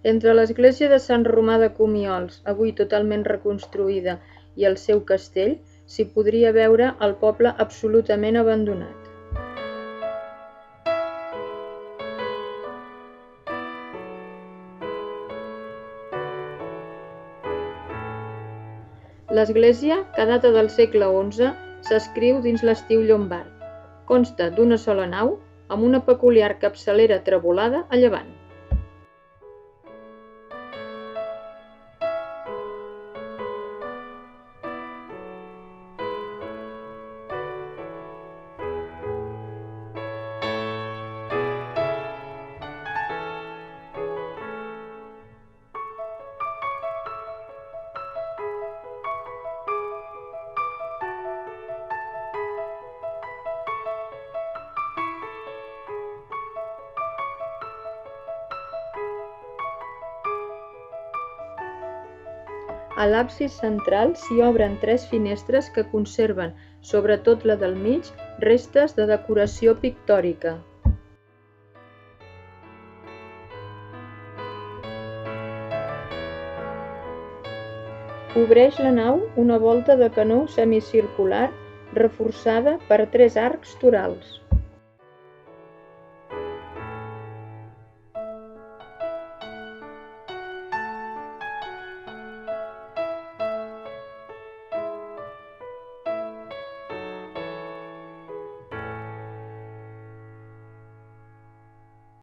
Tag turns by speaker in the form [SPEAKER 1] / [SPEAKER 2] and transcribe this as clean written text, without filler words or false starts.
[SPEAKER 1] Entre l'església de Sant Romà de Comiols, avui totalment reconstruïda, i el seu castell, s'hi podria veure el poble absolutament abandonat. L'església, que data del segle XI, s'escriu dins l'estil llombard. Consta d'una sola nau, amb una peculiar capçalera trevolada a llevant. A l'absis central s'hi obren 3 finestres que conserven, sobretot la del mig, restes de decoració pictòrica. Cobreix la nau una volta de canó semicircular reforçada per 3 arcs torals.